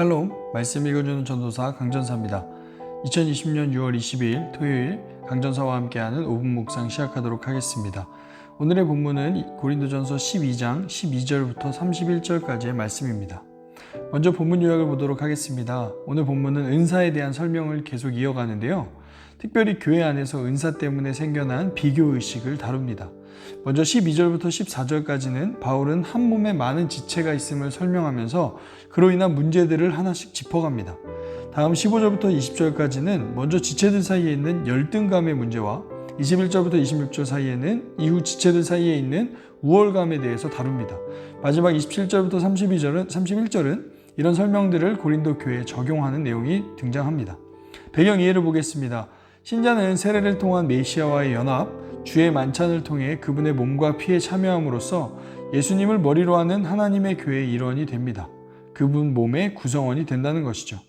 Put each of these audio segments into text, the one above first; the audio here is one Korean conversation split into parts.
샬롬, 말씀 읽어주는 전도사 강전사입니다. 2020년 6월 22일 토요일 강전사와 함께하는 5분 묵상 시작하도록 하겠습니다. 오늘의 본문은 고린도전서 12장 12절부터 31절까지의 말씀입니다. 먼저 본문 요약을 보도록 하겠습니다. 오늘 본문은 은사에 대한 설명을 계속 이어가는데요. 특별히 교회 안에서 은사 때문에 생겨난 비교의식을 다룹니다. 먼저 12절부터 14절까지는 바울은 한 몸에 많은 지체가 있음을 설명하면서 그로 인한 문제들을 하나씩 짚어갑니다. 다음 15절부터 20절까지는 먼저 지체들 사이에 있는 열등감의 문제와 21절부터 26절 사이에는 이후 지체들 사이에 있는 우월감에 대해서 다룹니다. 마지막 27절부터 31절은 이런 설명들을 고린도 교회에 적용하는 내용이 등장합니다. 배경 이해를 보겠습니다. 신자는 세례를 통한 메시아와의 연합, 주의 만찬을 통해 그분의 몸과 피에 참여함으로써 예수님을 머리로 하는 하나님의 교회의 일원이 됩니다. 그분 몸의 구성원이 된다는 것이죠.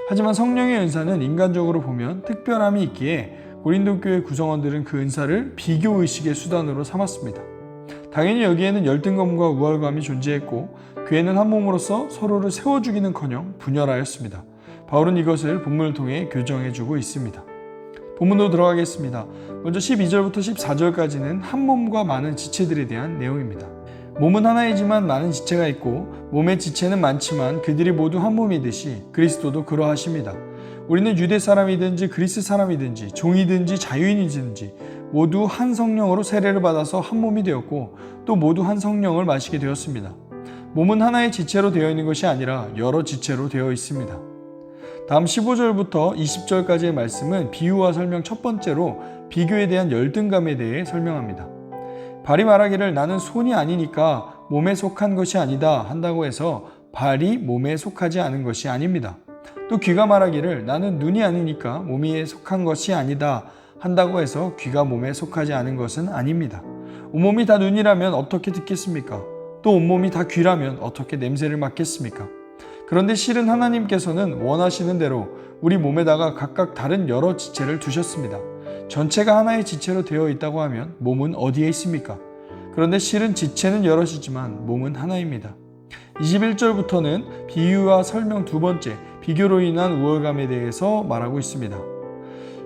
하지만 성령의 은사는 인간적으로 보면 특별함이 있기에 고린도 교회 구성원들은 그 은사를 비교의식의 수단으로 삼았습니다. 당연히 여기에는 열등감과 우월감이 존재했고 교회는 한 몸으로서 서로를 세워주기는커녕 분열하였습니다. 바울은 이것을 본문을 통해 교정해주고 있습니다. 본문으로 들어가겠습니다. 먼저 12절부터 14절까지는 한 몸과 많은 지체들에 대한 내용입니다. 몸은 하나이지만 많은 지체가 있고 몸의 지체는 많지만 그들이 모두 한 몸이듯이 그리스도도 그러하십니다. 우리는 유대 사람이든지 그리스 사람이든지 종이든지 자유인이든지 모두 한 성령으로 세례를 받아서 한 몸이 되었고 또 모두 한 성령을 마시게 되었습니다. 몸은 하나의 지체로 되어 있는 것이 아니라 여러 지체로 되어 있습니다. 다음 15절부터 20절까지의 말씀은 비유와 설명 첫 번째로 비교에 대한 열등감에 대해 설명합니다. 발이 말하기를 나는 손이 아니니까 몸에 속한 것이 아니다 한다고 해서 발이 몸에 속하지 않은 것이 아닙니다. 또 귀가 말하기를 나는 눈이 아니니까 몸에 속한 것이 아니다 한다고 해서 귀가 몸에 속하지 않은 것은 아닙니다. 온몸이 다 눈이라면 어떻게 듣겠습니까? 또 온몸이 다 귀라면 어떻게 냄새를 맡겠습니까? 그런데 실은 하나님께서는 원하시는 대로 우리 몸에다가 각각 다른 여러 지체를 두셨습니다. 전체가 하나의 지체로 되어 있다고 하면 몸은 어디에 있습니까? 그런데 실은 지체는 여럿이지만 몸은 하나입니다. 21절부터는 비유와 설명 두 번째, 비교로 인한 우월감에 대해서 말하고 있습니다.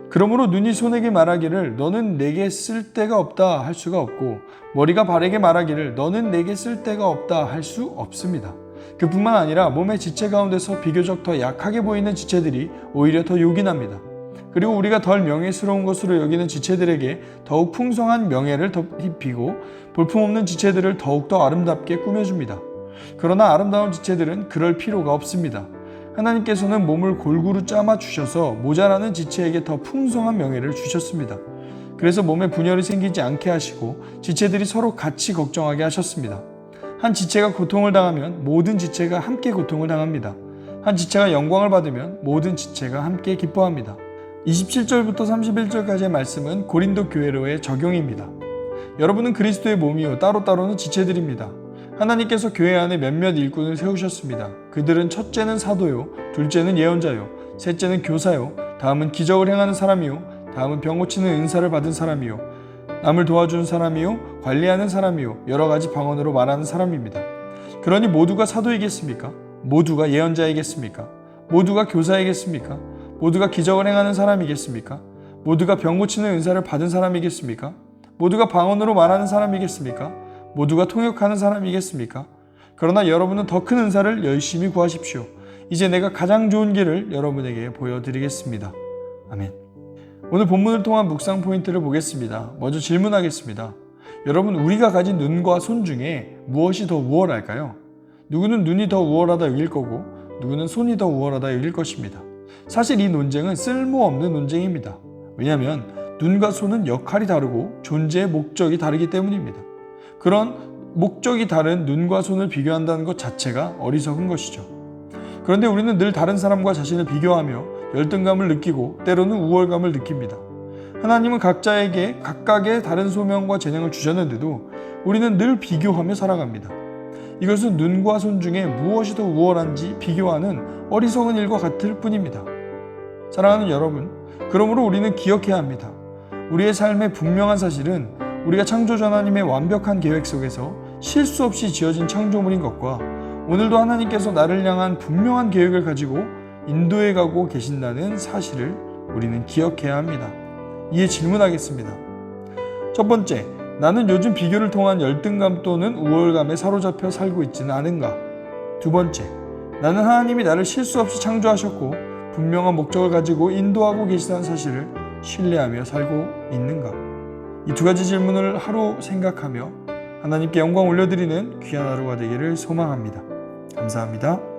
그러므로 눈이 손에게 말하기를 너는 내게 쓸데가 없다 할 수가 없고 머리가 발에게 말하기를 너는 내게 쓸데가 없다 할 수 없습니다. 그뿐만 아니라 몸의 지체 가운데서 비교적 더 약하게 보이는 지체들이 오히려 더 요긴합니다. 그리고 우리가 덜 명예스러운 것으로 여기는 지체들에게 더욱 풍성한 명예를 덧입히고 볼품없는 지체들을 더욱더 아름답게 꾸며줍니다. 그러나 아름다운 지체들은 그럴 필요가 없습니다. 하나님께서는 몸을 골고루 짜맞 주셔서 모자라는 지체에게 더 풍성한 명예를 주셨습니다. 그래서 몸에 분열이 생기지 않게 하시고 지체들이 서로 같이 걱정하게 하셨습니다. 한 지체가 고통을 당하면 모든 지체가 함께 고통을 당합니다. 한 지체가 영광을 받으면 모든 지체가 함께 기뻐합니다. 27절부터 31절까지의 말씀은 고린도 교회로의 적용입니다. 여러분은 그리스도의 몸이요 따로따로는 지체들입니다. 하나님께서 교회 안에 몇몇 일꾼을 세우셨습니다. 그들은 첫째는 사도요, 둘째는 예언자요, 셋째는 교사요, 다음은 기적을 행하는 사람이요, 다음은 병 고치는 은사를 받은 사람이요, 남을 도와주는 사람이요, 관리하는 사람이요, 여러 가지 방언으로 말하는 사람입니다. 그러니 모두가 사도이겠습니까? 모두가 예언자이겠습니까? 모두가 교사이겠습니까? 모두가 기적을 행하는 사람이겠습니까? 모두가 병 고치는 은사를 받은 사람이겠습니까? 모두가 방언으로 말하는 사람이겠습니까? 모두가 통역하는 사람이겠습니까? 그러나 여러분은 더 큰 은사를 열심히 구하십시오. 이제 내가 가장 좋은 길을 여러분에게 보여드리겠습니다. 아멘. 오늘 본문을 통한 묵상 포인트를 보겠습니다. 먼저 질문하겠습니다. 여러분, 우리가 가진 눈과 손 중에 무엇이 더 우월할까요? 누구는 눈이 더 우월하다 여길 거고 누구는 손이 더 우월하다 여길 것입니다. 사실 이 논쟁은 쓸모없는 논쟁입니다. 왜냐하면 눈과 손은 역할이 다르고 존재의 목적이 다르기 때문입니다. 그런 목적이 다른 눈과 손을 비교한다는 것 자체가 어리석은 것이죠. 그런데 우리는 늘 다른 사람과 자신을 비교하며 열등감을 느끼고 때로는 우월감을 느낍니다. 하나님은 각자에게 각각의 다른 소명과 재능을 주셨는데도 우리는 늘 비교하며 살아갑니다. 이것은 눈과 손 중에 무엇이 더 우월한지 비교하는 어리석은 일과 같을 뿐입니다. 사랑하는 여러분, 그러므로 우리는 기억해야 합니다. 우리의 삶의 분명한 사실은 우리가 창조주 하나님의 완벽한 계획 속에서 실수 없이 지어진 창조물인 것과 오늘도 하나님께서 나를 향한 분명한 계획을 가지고 인도해 가고 계신다는 사실을 우리는 기억해야 합니다. 이에 질문하겠습니다. 첫 번째, 나는 요즘 비교를 통한 열등감 또는 우월감에 사로잡혀 살고 있지는 않은가? 두 번째, 나는 하나님이 나를 실수 없이 창조하셨고 분명한 목적을 가지고 인도하고 계시다는 사실을 신뢰하며 살고 있는가? 이 두 가지 질문을 하루 생각하며 하나님께 영광 올려드리는 귀한 하루가 되기를 소망합니다. 감사합니다.